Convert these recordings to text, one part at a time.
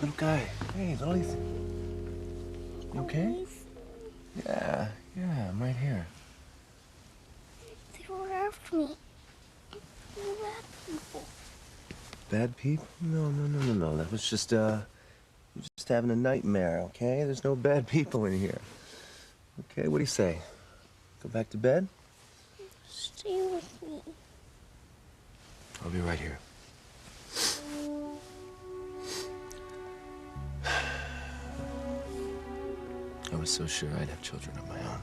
Little guy. Hey, little Ethan. You okay? Yeah, I'm right here. They were after me. They were bad people. Bad people? No. That was just, you're just having a nightmare, okay? There's no bad people in here. Okay, what do you say? Go back to bed? Stay with me. I'll be right here. I was so sure I'd have children of my own.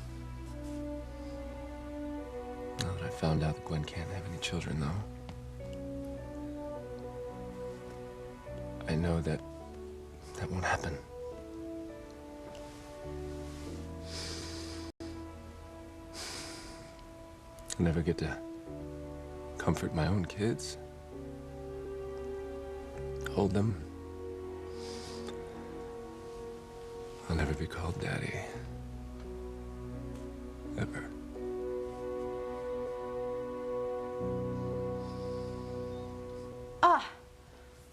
Now that I found out that Gwen can't have any children, though, I know that that won't happen. I'll never get to comfort my own kids, hold them. I'll never be called Daddy. Ever.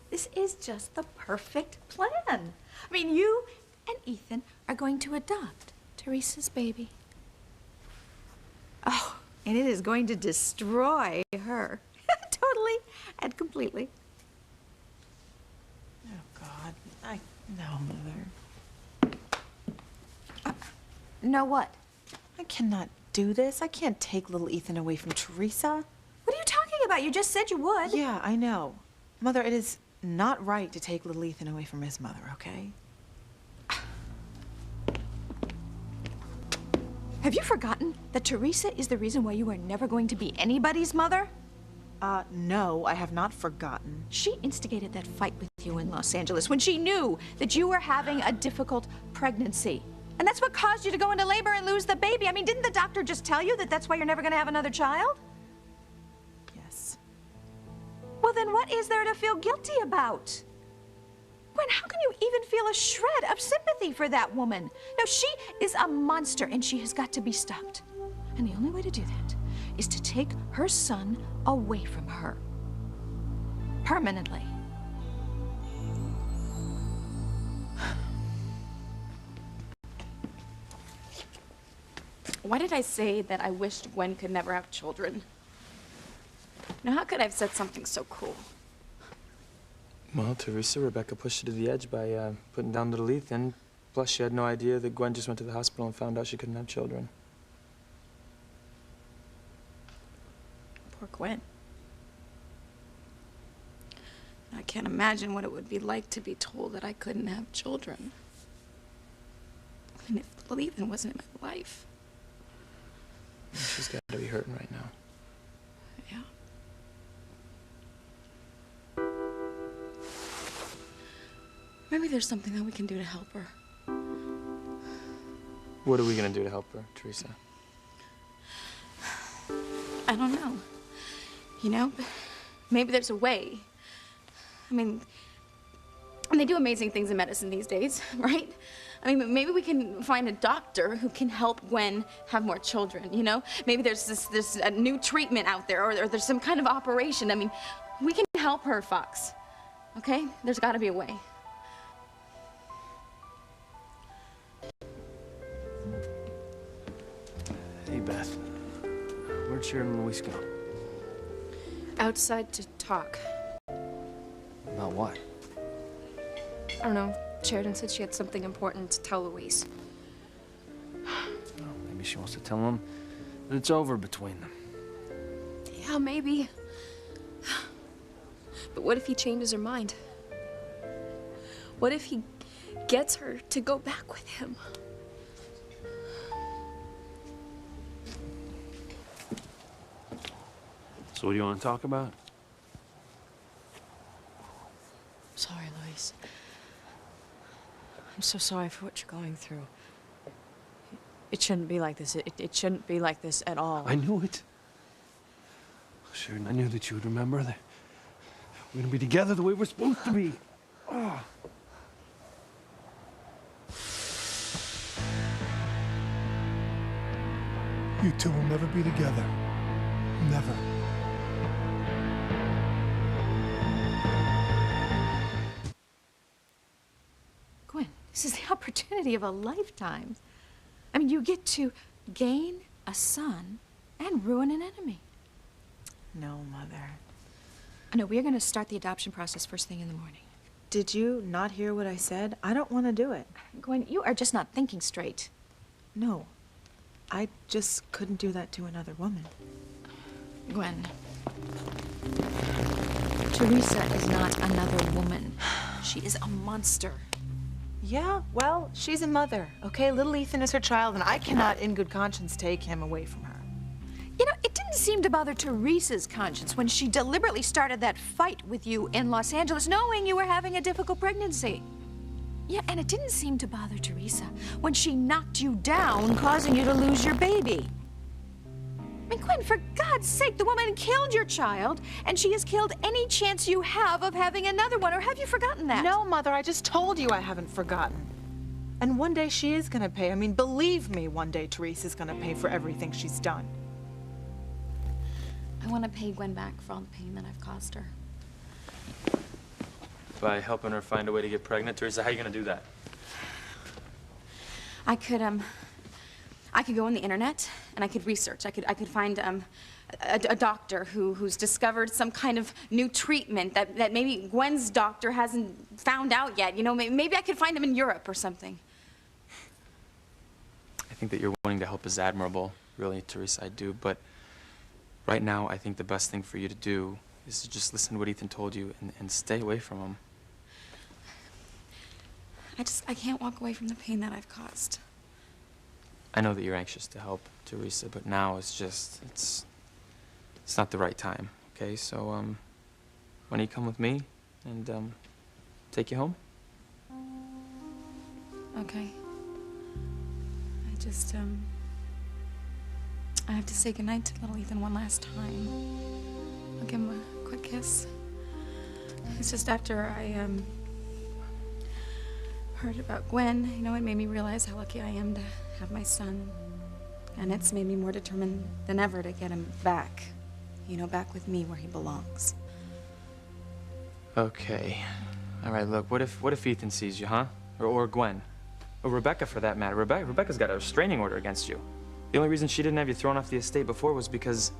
This is just the perfect plan. I mean, you and Ethan are going to adopt Teresa's baby. Oh, and it is going to destroy her. Totally and completely. Oh, God. No, Mother. No what? I cannot do this. I can't take little Ethan away from Teresa. What are you talking about? You just said you would. Yeah, I know. Mother, it is not right to take little Ethan away from his mother, okay? Have you forgotten that Teresa is the reason why you are never going to be anybody's mother? No, I have not forgotten. She instigated that fight with you in Los Angeles when she knew that you were having a difficult pregnancy. And that's what caused you to go into labor and lose the baby. I mean, didn't the doctor just tell you that that's why you're never going to have another child? Yes. Well, then what is there to feel guilty about? Gwen, how can you even feel a shred of sympathy for that woman? No, she is a monster, and she has got to be stopped. And the only way to do that is to take her son away from her. Permanently. Why did I say that I wished Gwen could never have children? Now, how could I have said something so cruel? Well, Teresa, Rebecca pushed her to the edge by putting down little Ethan. Plus, she had no idea that Gwen just went to the hospital and found out she couldn't have children. Poor Gwen. I can't imagine what it would be like to be told that I couldn't have children. And if little Ethan wasn't in my life. She's got to be hurting right now. Yeah. Maybe there's something that we can do to help her. What are we going to do to help her, Teresa? I don't know. You know, maybe there's a way. I mean, they do amazing things in medicine these days, right? I mean, maybe we can find a doctor who can help Gwen have more children, you know? Maybe there's a new treatment out there, or there's some kind of operation. I mean, we can help her, Fox, okay? There's got to be a way. Hey, Beth. Where'd Sharon and Luis go? Outside to talk. About what? I don't know. Sheridan said she had something important to tell Luis. Oh, maybe she wants to tell him that it's over between them. Yeah, maybe. But what if he changes her mind? What if he gets her to go back with him? So what do you want to talk about? Sorry, Luis. I'm so sorry for what you're going through. It shouldn't be like this. It shouldn't be like this at all. I knew it. Sharon, I knew that you would remember that we're gonna be together the way we're supposed to be. Oh. You two will never be together. Never. This is the opportunity of a lifetime. I mean, you get to gain a son and ruin an enemy. No, Mother. No, we're going to start the adoption process first thing in the morning. Did you not hear what I said? I don't want to do it. Gwen, you are just not thinking straight. No. I just couldn't do that to another woman. Gwen, Teresa is not another woman. She is a monster. Yeah, well, she's a mother, okay? Little Ethan is her child, and I cannot, in good conscience, take him away from her. You know, it didn't seem to bother Teresa's conscience when she deliberately started that fight with you in Los Angeles, knowing you were having a difficult pregnancy. Yeah, and it didn't seem to bother Teresa when she knocked you down, causing you to lose your baby. I mean, Gwen, for God's sake, the woman killed your child, and she has killed any chance you have of having another one, or have you forgotten that? No, Mother, I just told you I haven't forgotten. And one day she is gonna pay. I mean, believe me, one day Teresa's gonna pay for everything she's done. I want to pay Gwen back for all the pain that I've caused her. By helping her find a way to get pregnant, Teresa, how are you gonna do that? I could go on the internet and I could research. I could find a doctor who's discovered some kind of new treatment that maybe Gwen's doctor hasn't found out yet. You know, maybe I could find him in Europe or something. I think that you're wanting to help is admirable, really, Teresa, I do, but right now I think the best thing for you to do is to just listen to what Ethan told you and stay away from him. I can't walk away from the pain that I've caused. I know that you're anxious to help, Teresa, but now it's not the right time, okay? So, why don't you come with me and, take you home? Okay. I have to say goodnight to little Ethan one last time. I'll give him a quick kiss. It's just after I, heard about Gwen, you know, it made me realize how lucky I am to have my son. And it's made me more determined than ever to get him back. You know, back with me where he belongs. Okay. All right, look, what if Ethan sees you, huh? Or Gwen? Or Rebecca, for that matter. Rebecca's got a restraining order against you. The only reason she didn't have you thrown off the estate before was because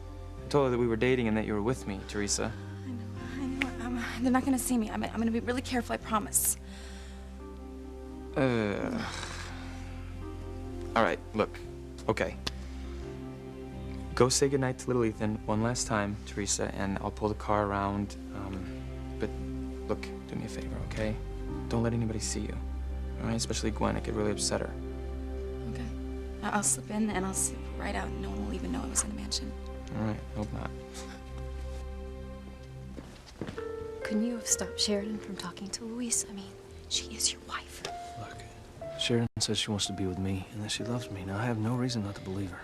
I told her that we were dating and that you were with me, Teresa. I know. They're not gonna see me. I'm gonna be really careful, I promise. All right, look, okay. Go say goodnight to little Ethan one last time, Teresa, and I'll pull the car around. But look, do me a favor, okay? Don't let anybody see you, all right? Especially Gwen, it could really upset her. Okay. I'll slip in and I'll slip right out. No one will even know I was in the mansion. All right, hope not. Couldn't you have stopped Sheridan from talking to Louise? I mean, she is your wife. Look, Sheridan says she wants to be with me and that she loves me. Now, I have no reason not to believe her.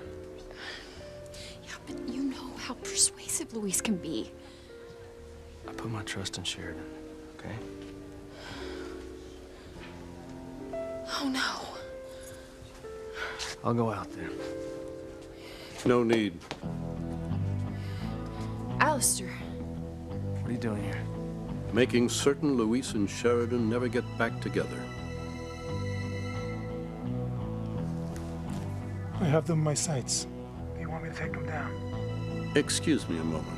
Yeah, but you know how persuasive Louise can be. I put my trust in Sheridan, okay? Oh, no. I'll go out there. No need. Alistair. What are you doing here? Making certain Louise and Sheridan never get back together. I have them in my sights. Do you want me to take them down? Excuse me a moment.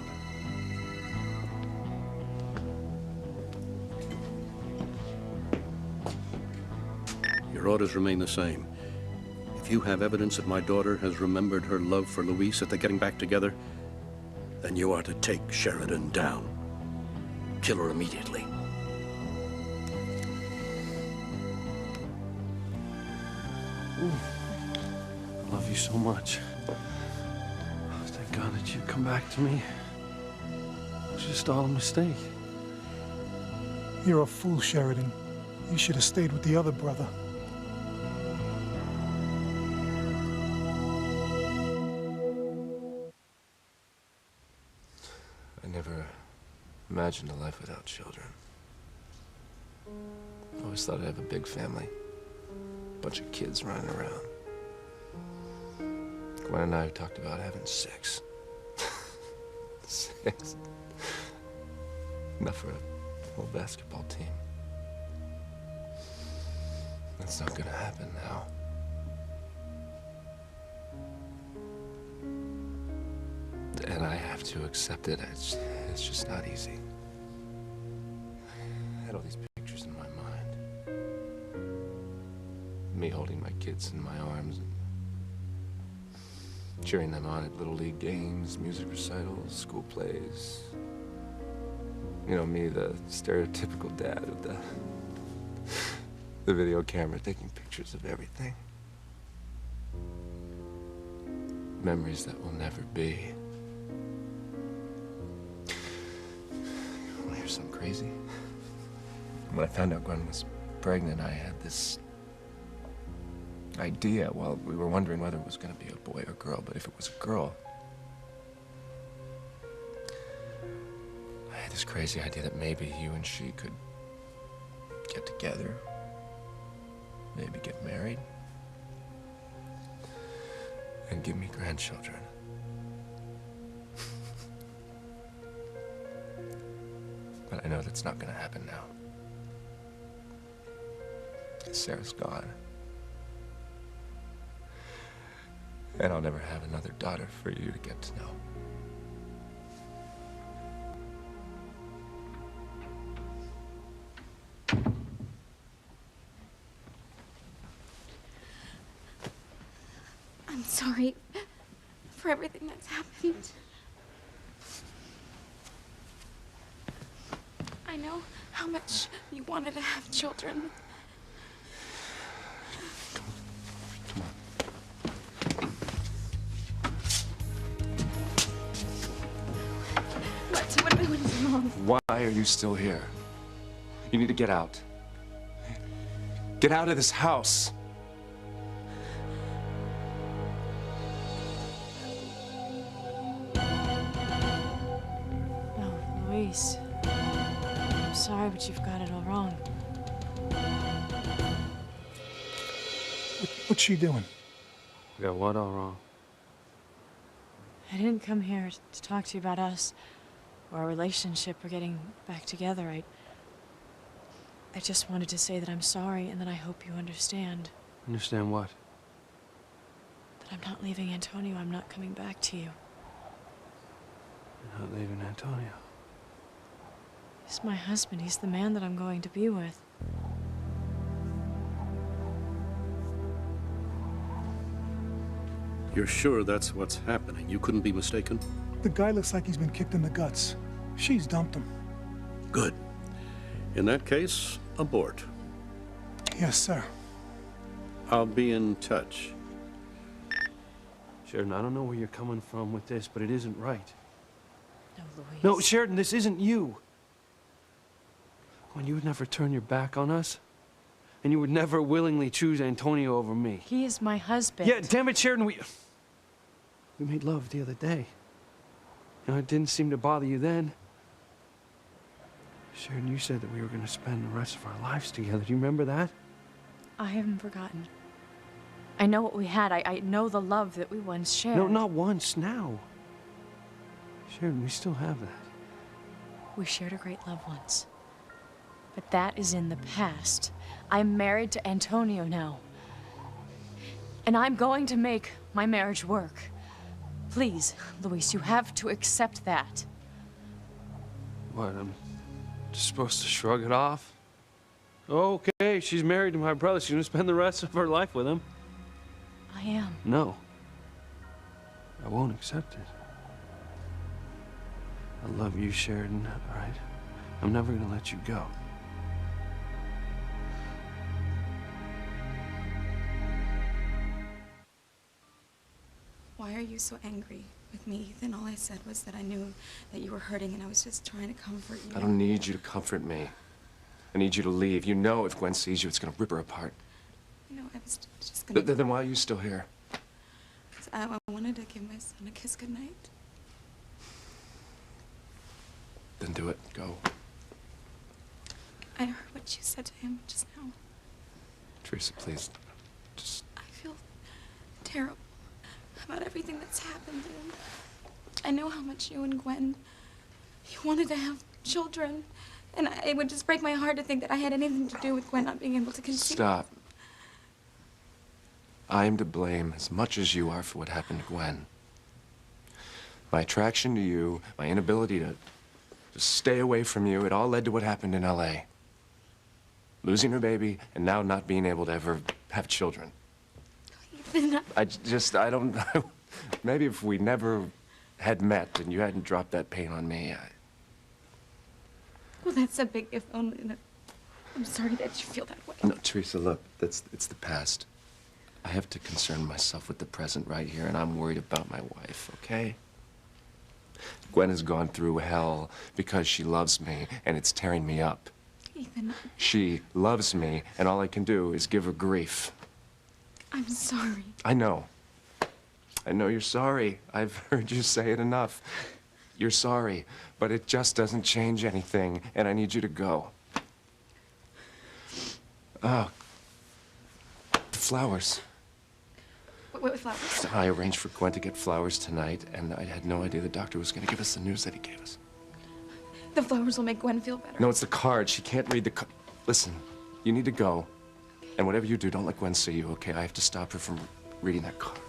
Your orders remain the same. If you have evidence that my daughter has remembered her love for Louise at the getting back together, then you are to take Sheridan down. Kill her immediately. I love you so much. Thank God that you come back to me. It was just all a mistake. You're a fool, Sheridan. You should have stayed with the other brother. I never imagined a life without children. I always thought I'd have a big family. A bunch of kids running around. Gwen and I talked about having 6. 6. Enough for a whole basketball team. That's not gonna happen now. And I have to accept it. It's just not easy. I had all these pictures in my mind. Me holding my kids in my arms and cheering them on at Little League games, music recitals, school plays. You know, me, the stereotypical dad with the video camera taking pictures of everything. Memories that will never be. Here's something crazy. When I found out Gwen was pregnant, I had this idea. Well, we were wondering whether it was going to be a boy or girl, but if it was a girl, I had this crazy idea that maybe you and she could get together, maybe get married, and give me grandchildren. But I know that's not going to happen now. Sarah's gone. And I'll never have another daughter for you to get to know. I'm sorry for everything that's happened. I know how much you wanted to have children. What am I doing wrong? Why are you still here? You need to get out. Get out of this house. No, Luis. I'm sorry, but you've got it all wrong. What's she doing? You got what all wrong? I didn't come here to talk to you about us or our relationship or getting back together. I just wanted to say that I'm sorry and that I hope you understand. Understand what? That I'm not leaving Antonio. I'm not coming back to you. You're not leaving Antonio. He's my husband. He's the man that I'm going to be with. You're sure that's what's happening? You couldn't be mistaken? The guy looks like he's been kicked in the guts. She's dumped him. Good. In that case, abort. Yes, sir. I'll be in touch. Sheridan, I don't know where you're coming from with this, but it isn't right. No, Luis. No, Sheridan, this isn't you. When you would never turn your back on us, and you would never willingly choose Antonio over me. He is my husband. Yeah, damn it, Sheridan, we made love the other day. You know, it didn't seem to bother you then. Sheridan, you said that we were going to spend the rest of our lives together. Do you remember that? I haven't forgotten. I know what we had. I know the love that we once shared. No, not once, now. Sheridan, we still have that. We shared a great love once. But that is in the past. I'm married to Antonio now. And I'm going to make my marriage work. Please, Luis, you have to accept that. What, I'm just supposed to shrug it off? Okay, she's married to my brother. She's gonna spend the rest of her life with him. I am. No. I won't accept it. I love you, Sheridan, all right? I'm never gonna let you go. Why are you so angry with me, Ethan? All I said was that I knew that you were hurting and I was just trying to comfort you. I don't need you to comfort me. I need you to leave. You know if Gwen sees you, it's gonna rip her apart. You know, I was just gonna... Then why are you still here? 'Cause I wanted to give my son a kiss goodnight. Then do it. Go. I heard what you said to him just now. Teresa, please. Just... I feel terrible about everything that's happened. And I know how much you and Gwen, you wanted to have children. And it would just break my heart to think that I had anything to do with Gwen not being able to conceive. Stop. I am to blame as much as you are for what happened to Gwen. My attraction to you, my inability to stay away from you, it all led to what happened in L.A. Losing her baby, and now not being able to ever have children. I don't... Maybe if we never had met and you hadn't dropped that pain on me, Well, that's a big if only. I'm sorry that you feel that way. No, Teresa, look, it's the past. I have to concern myself with the present right here, and I'm worried about my wife, okay? Gwen has gone through hell because she loves me, and it's tearing me up. Ethan. She loves me, and all I can do is give her grief. I'm sorry. I know. I know you're sorry. I've heard you say it enough. You're sorry, but it just doesn't change anything, and I need you to go. Oh. The flowers. What flowers? I arranged for Gwen to get flowers tonight, and I had no idea the doctor was going to give us the news that he gave us. The flowers will make Gwen feel better. No, it's the card. She can't read the card. Listen, you need to go. And whatever you do, don't let Gwen see you, okay? I have to stop her from reading that card.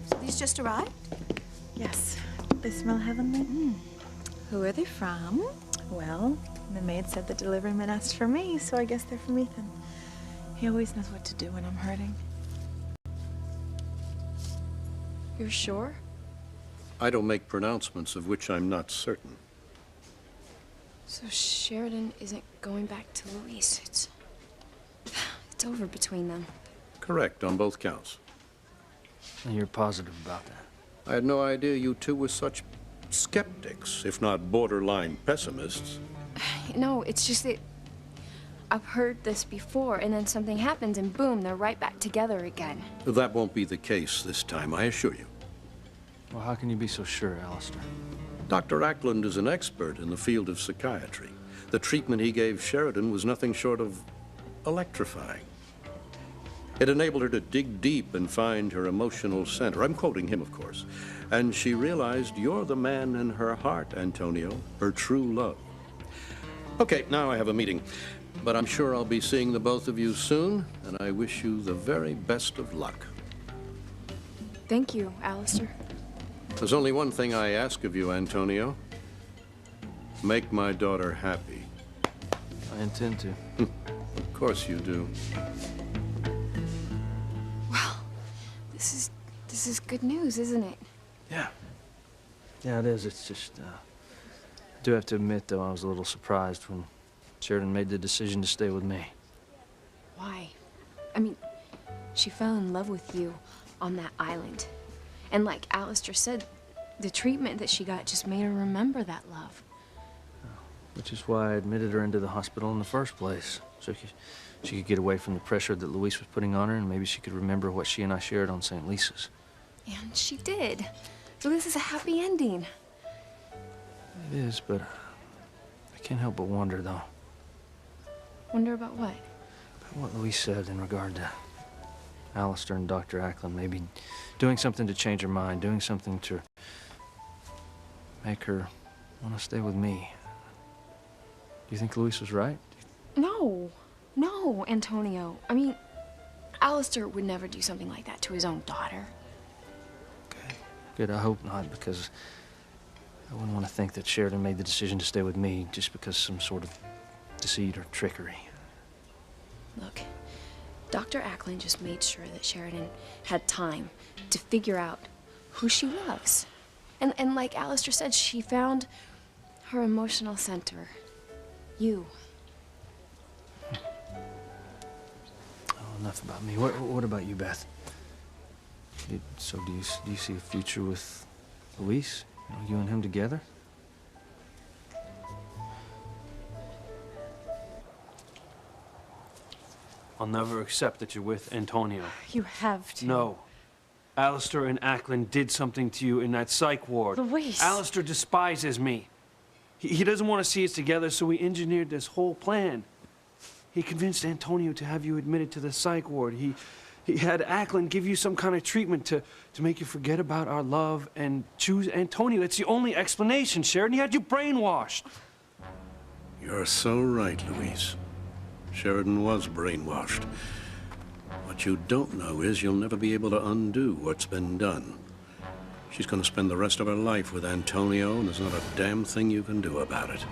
So these just arrived? Yes. They smell heavenly. Who are they from? Well, the maid said the deliveryman asked for me, so I guess they're from Ethan. He always knows what to do when I'm hurting. You're sure? I don't make pronouncements of which I'm not certain. So Sheridan isn't going back to Louise. It's over between them. Correct on both counts. And you're positive about that? I had no idea you two were such skeptics, if not borderline pessimists. No, it's just that I've heard this before, and then something happens, and boom, they're right back together again. That won't be the case this time, I assure you. Well, how can you be so sure, Alistair? Dr. Ackland is an expert in the field of psychiatry. The treatment he gave Sheridan was nothing short of electrifying. It enabled her to dig deep and find her emotional center. I'm quoting him, of course. And she realized you're the man in her heart, Antonio, her true love. Okay, now I have a meeting. But I'm sure I'll be seeing the both of you soon, and I wish you the very best of luck. Thank you, Alistair. There's only one thing I ask of you, Antonio. Make my daughter happy. I intend to. Of course you do. Well, this is good news, isn't it? Yeah. Yeah, it is. It's just, I do have to admit, though, I was a little surprised when Sheridan made the decision to stay with me. Why? I mean, she fell in love with you on that island. And like Alistair said, the treatment that she got just made her remember that love. Which is why I admitted her into the hospital in the first place. So she could get away from the pressure that Louise was putting on her, and maybe she could remember what she and I shared on St. Lisa's. And she did. So this is a happy ending. It is, but I can't help but wonder, though. Wonder about what? About what Louise said in regard to Alistair and Dr. Ackland, maybe doing something to change her mind, doing something to make her want to stay with me. Do you think Louise was right? No. No, Antonio. I mean, Alistair would never do something like that to his own daughter. Good, I hope not, because I wouldn't want to think that Sheridan made the decision to stay with me just because some sort of deceit or trickery. Look, Dr. Ackland just made sure that Sheridan had time to figure out who she loves. And like Alistair said, she found her emotional center. You. Oh, enough about me. What about you, Beth? So do you see a future with Luis? You and him together? I'll never accept that you're with Antonio. You have to. No. Alistair and Ackland did something to you in that psych ward. Luis. Alistair despises me. He doesn't want to see us together, so he engineered this whole plan. He convinced Antonio to have you admitted to the psych ward. He had Ackland give you some kind of treatment to make you forget about our love and choose Antonio. That's the only explanation, Sheridan. He had you brainwashed. You're so right, Louise. Sheridan was brainwashed. What you don't know is you'll never be able to undo what's been done. She's going to spend the rest of her life with Antonio, and there's not a damn thing you can do about it.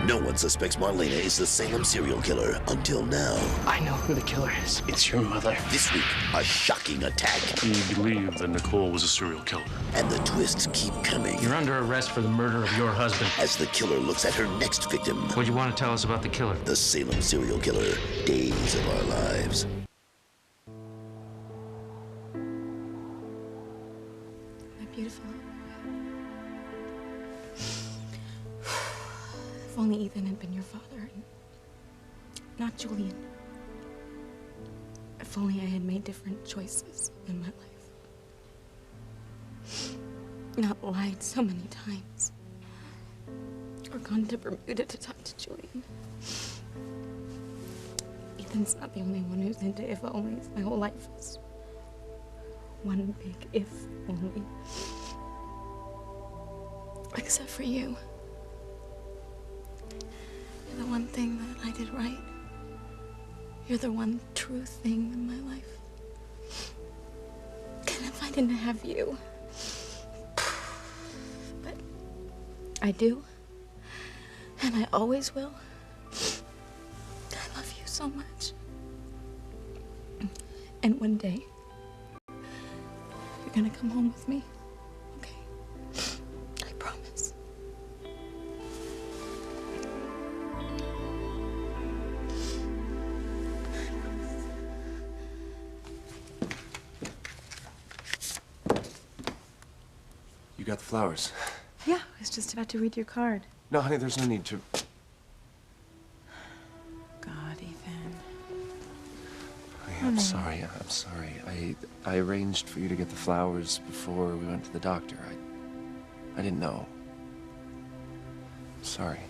No one suspects Marlena is the Salem serial killer until now. I know who the killer is. It's your mother. This week, a shocking attack. Can you believe that Nicole was a serial killer? And the twists keep coming. You're under arrest for the murder of your husband. As the killer looks at her next victim. What do you want to tell us about the killer? The Salem serial killer. Days of our lives. My beautiful. If only Ethan had been your father, and not Julian. If only I had made different choices in my life. Not lied so many times. Or gone to Bermuda to talk to Julian. Ethan's not the only one who's into if onlys. My whole life is one big if only. Except for you. You're the one thing that I did right. You're the one true thing in my life. And if I didn't have you... But I do. And I always will. I love you so much. And one day, you're gonna come home with me. Okay? I promise. You got the flowers. Yeah, I was just about to read your card. No, honey, there's no need to. God, Ethan. Honey, I'm sorry. I'm sorry. I arranged for you to get the flowers before we went to the doctor. I didn't know. I'm sorry.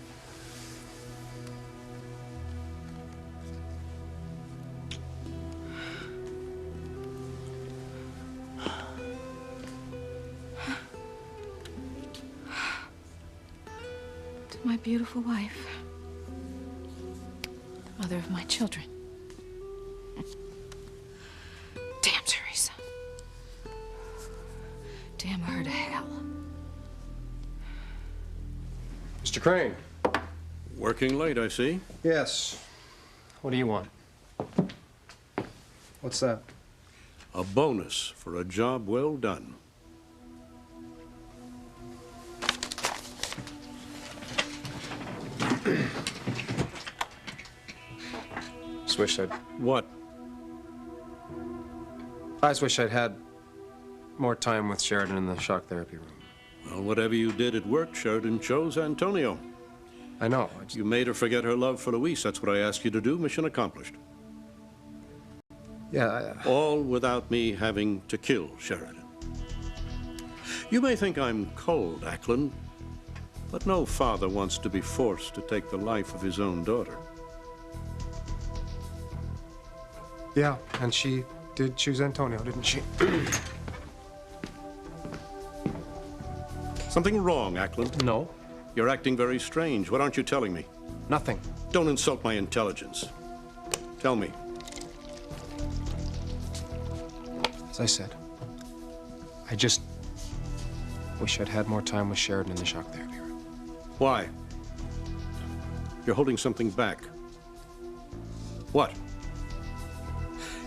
To my beautiful wife, the mother of my children. Damn Teresa. Damn her to hell. Mr. Crane. Working late, I see. Yes. What do you want? What's that? A bonus for a job well done. Just wish I'd... What? I just wish I'd had more time with Sheridan in the shock therapy room. Well, whatever you did, it worked. Sheridan chose Antonio. I know. You made her forget her love for Luis. That's what I asked you to do. Mission accomplished. Yeah, All without me having to kill Sheridan. You may think I'm cold, Ackland, but no father wants to be forced to take the life of his own daughter. Yeah, and she did choose Antonio, didn't she? Something wrong, Ackland? No. You're acting very strange. What aren't you telling me? Nothing. Don't insult my intelligence. Tell me. As I said, I just wish I'd had more time with Sheridan in the shock therapy room. Why? You're holding something back. What?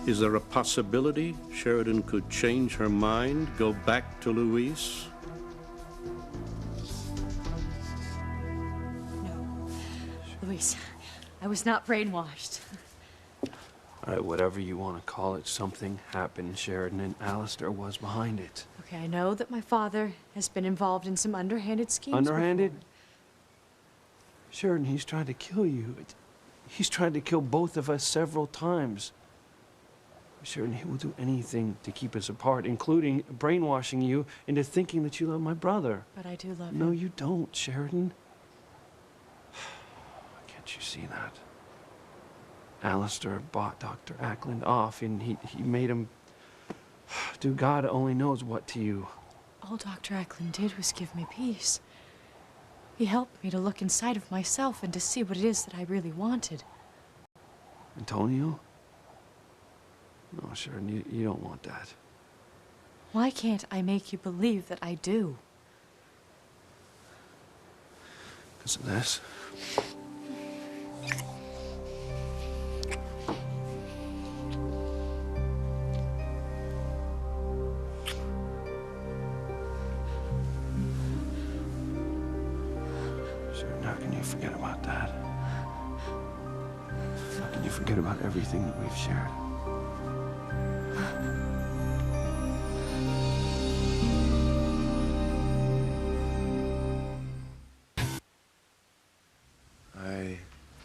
Is there a possibility Sheridan could change her mind, go back to Luis? Luis, I was not brainwashed. All right, whatever you want to call it, something happened, Sheridan, and Alistair was behind it. Okay, I know that my father has been involved in some underhanded schemes. Underhanded? Sheridan, he's trying to kill you. He's tried to kill both of us several times. Sheridan, he will do anything to keep us apart, including brainwashing you into thinking that you love my brother. But I do love him. No, you don't, Sheridan. Can't you see that? Alistair bought Dr. Ackland off, and he made him do God only knows what to you. All Dr. Ackland did was give me peace. He helped me to look inside of myself and to see what it is that I really wanted. Antonio? No, Sheridan, you don't want that. Why can't I make you believe that I do? Because of this. Sheridan, how can you forget about that? How can you forget about everything that we've shared?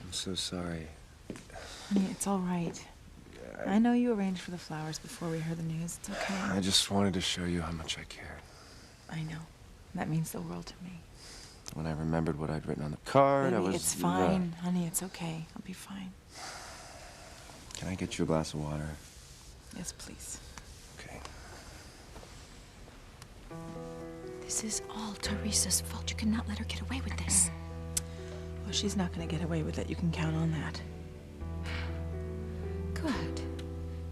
I'm so sorry. Honey, it's all right. I know you arranged for the flowers before we heard the news. It's okay. I just wanted to show you how much I cared. I know. That means the world to me. When I remembered what I'd written on the card, I Baby, was... it's fine. Honey, it's okay. I'll be fine. Can I get you a glass of water? Yes, please. Okay. This is all Teresa's fault. You cannot let her get away with this. Well, she's not going to get away with it. You can count on that. Good.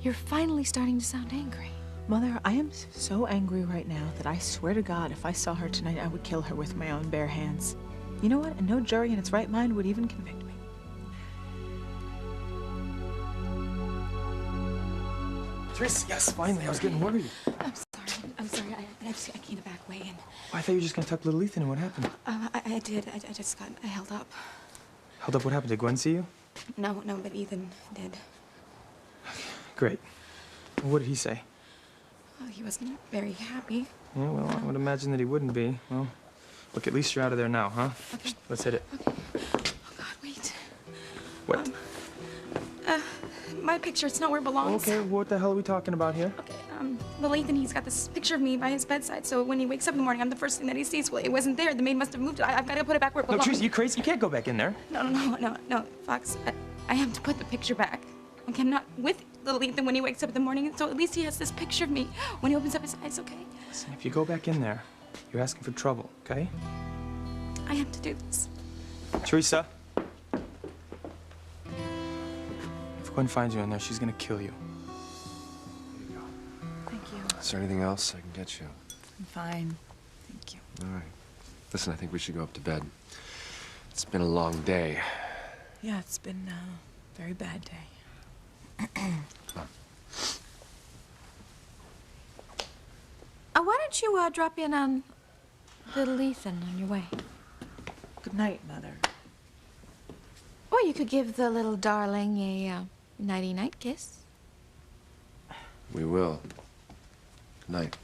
You're finally starting to sound angry. Mother, I am so angry right now that I swear to God, if I saw her tonight, I would kill her with my own bare hands. You know what? And no jury in its right mind would even convict me. Teresa, yes, finally. I was getting worried. I'm sorry. I came back way in. I thought you were just gonna tuck little Ethan in. What happened? I did. I just got held up. Held up? What happened? Did Gwen see you? No, but Ethan did. Great. Well, what did he say? Oh, he wasn't very happy. Yeah, well, I would imagine that he wouldn't be. Well, look, at least you're out of there now, huh? Okay. Let's hit it. Okay. Oh, God, wait. What? My picture, it's not where it belongs. Okay, what the hell are we talking about here? Okay, little Ethan, he's got this picture of me by his bedside, so when he wakes up in the morning, I'm the first thing that he sees. Well, it wasn't there. The maid must have moved it. I've got to put it back where it No, belongs. Teresa, you crazy? You can't go back in there. No, Fox. I have to put the picture back. Okay, I'm not with little Ethan when he wakes up in the morning, so at least he has this picture of me when he opens up his eyes, okay? Listen, if you go back in there, you're asking for trouble, okay? I have to do this. Teresa. If Gwen finds you in there, she's gonna kill you. Thank you. Is there anything else I can get you? I'm fine. Thank you. All right. Listen, I think we should go up to bed. It's been a long day. Yeah, it's been a very bad day. Come on. Why don't you drop in on little Ethan on your way? Good night, Mother. Or you could give the little darling a nighty-night kiss. We will. Good night.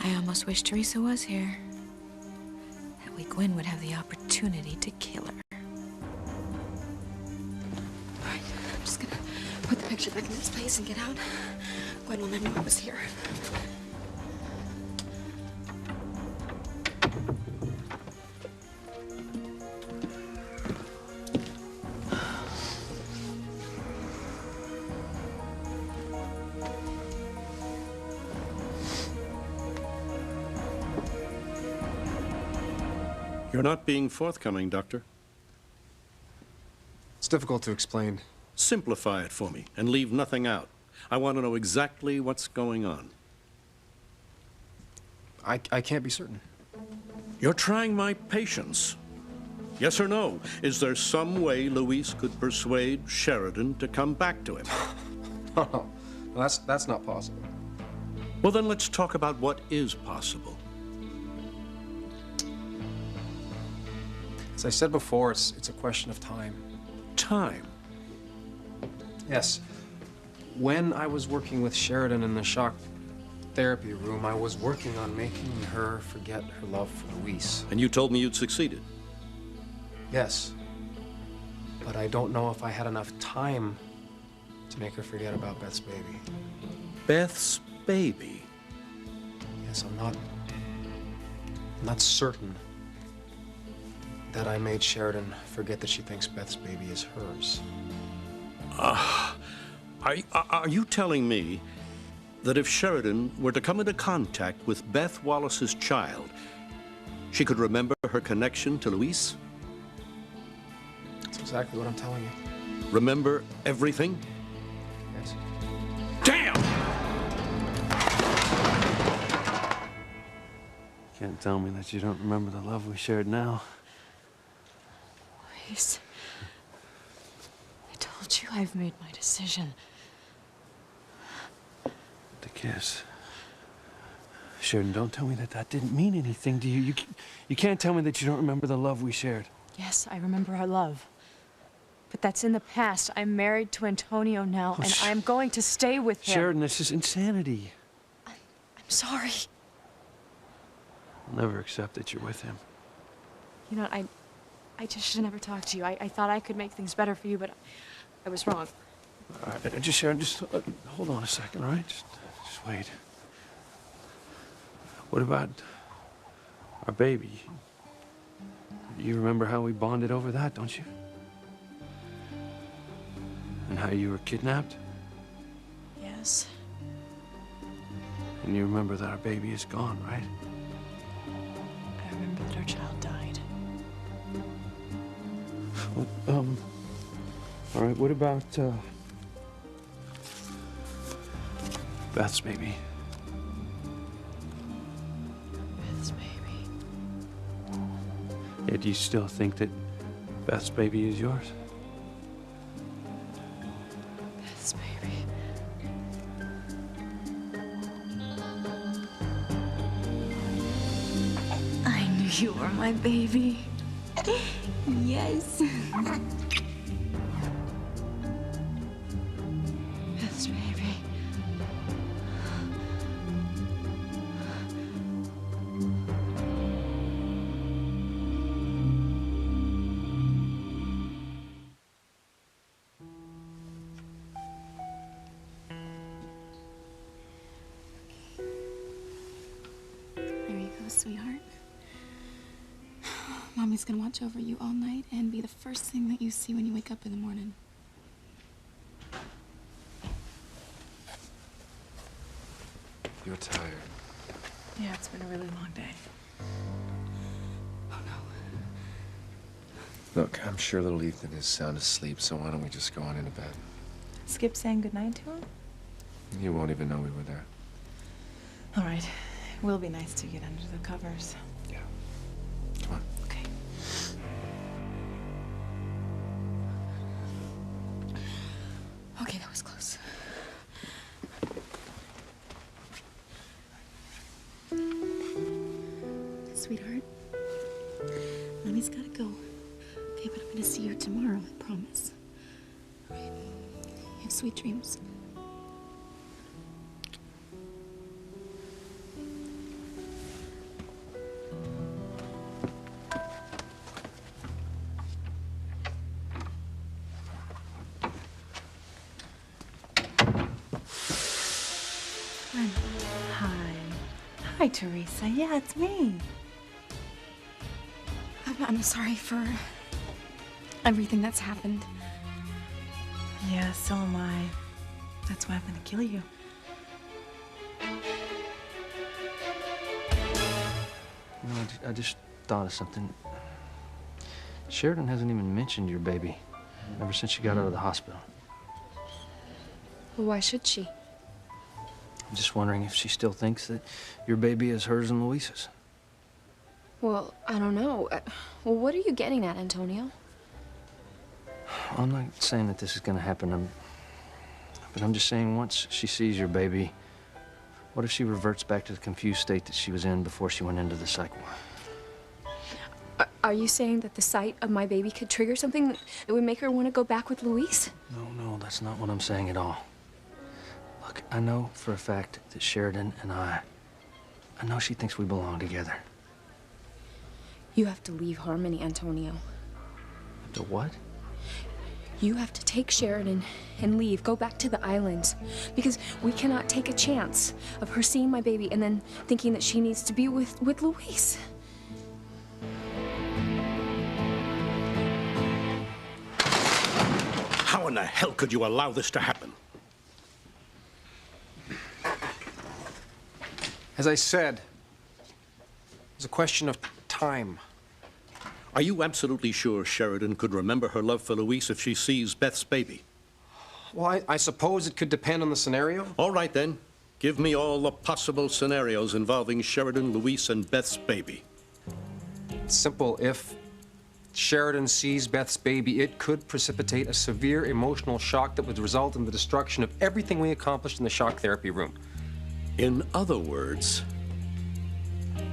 I almost wish Teresa was here. That way Gwen would have the opportunity to kill her. All right, I'm just gonna put the picture back in its place and get out. Gwen will never know I was here. You're not being forthcoming, Doctor. It's difficult to explain. Simplify it for me and leave nothing out. I want to know exactly what's going on. I can't be certain. You're trying my patience. Yes or no? Is there some way Luis could persuade Sheridan to come back to him? No, that's not possible. Well, then let's talk about what is possible. As I said before, it's a question of time. Time? Yes. When I was working with Sheridan in the shock therapy room, I was working on making her forget her love for Luis. And you told me you'd succeeded. Yes. But I don't know if I had enough time to make her forget about Beth's baby. Beth's baby? Yes, I'm not certain that I made Sheridan forget that she thinks Beth's baby is hers. Are you telling me that if Sheridan were to come into contact with Beth Wallace's child, she could remember her connection to Luis? That's exactly what I'm telling you. Remember everything? Yes. Damn! You can't tell me that you don't remember the love we shared now. Luis, I told you I've made my decision. The kiss. Sheridan, don't tell me that that didn't mean anything to you. You can't tell me that you don't remember the love we shared. Yes, I remember our love. But that's in the past. I'm married to Antonio now, and I'm going to stay with him. Sheridan, this is insanity. I'm sorry. I'll never accept that you're with him. You know, I just should never talk to you. I thought I could make things better for you, but I was wrong. All right, Sheridan, just hold on a second, all right? Just wait. What about our baby? You remember how we bonded over that, don't you? And how you were kidnapped? Yes. And you remember that our baby is gone, right? I remember that our child died. Well, all right, what about, Beth's baby? Beth's baby. Yeah, do you still think that Beth's baby is yours? Beth's baby. I knew you were my baby. Yes. Beth's baby. There you go, sweetheart. Mommy's gonna watch over you all night and be the first thing that you see when you wake up in the morning. You're tired. Yeah, it's been a really long day. Look, I'm sure little Ethan is sound asleep, so why don't we just go on into bed? Skip saying goodnight to him? He won't even know we were there. All right. It will be nice to get under the covers. Yeah. Come on. Okay. Okay, that was close. Sweetheart, Mommy's gotta go. Okay, but I'm gonna see you tomorrow, I promise. All right. You have sweet dreams. Hi. Hi, Teresa. Yeah, it's me. I'm sorry for everything that's happened. Yeah, so am I. That's why I'm gonna kill you. You know, I just thought of something. Sheridan hasn't even mentioned your baby ever since she got out of the hospital. Well, why should she? I'm just wondering if she still thinks that your baby is hers and Luis's. Well, I don't know. Well, what are you getting at, Antonio? I'm not saying that this is going to happen, but I'm just saying once she sees your baby, what if she reverts back to the confused state that she was in before she went into the psych ward? Are you saying that the sight of my baby could trigger something that would make her want to go back with Luis? No, that's not what I'm saying at all. Look, I know for a fact that Sheridan and I know she thinks we belong together. You have to leave Harmony, Antonio. To what? You have to take Sheridan and leave. Go back to the islands. Because we cannot take a chance of her seeing my baby and then thinking that she needs to be with Luis. How in the hell could you allow this to happen? As I said, it's a question of time. Are you absolutely sure Sheridan could remember her love for Luis if she sees Beth's baby? Well, I suppose it could depend on the scenario. All right, then. Give me all the possible scenarios involving Sheridan, Luis, and Beth's baby. It's simple. If Sheridan sees Beth's baby, it could precipitate a severe emotional shock that would result in the destruction of everything we accomplished in the shock therapy room. In other words...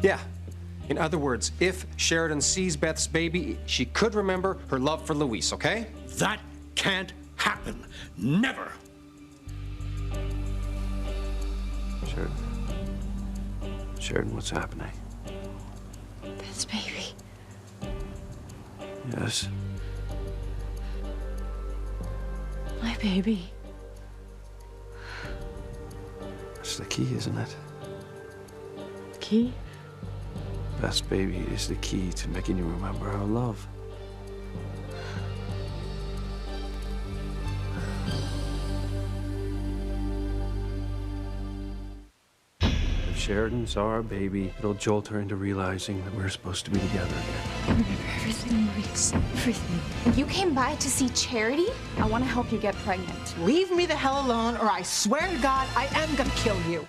Yeah. In other words, if Sheridan sees Beth's baby, she could remember her love for Luis, okay? That can't happen. Never. Sheridan, what's happening? Beth's baby. Yes. My baby. That's the key, isn't it? Key? Beth's baby is the key to making you remember her love. If Sheridan saw our baby, it'll jolt her into realizing that we're supposed to be together again. Remember everything, Maurice. Everything. You came by to see Charity? I want to help you get pregnant. Leave me the hell alone, or I swear to God, I am gonna kill you.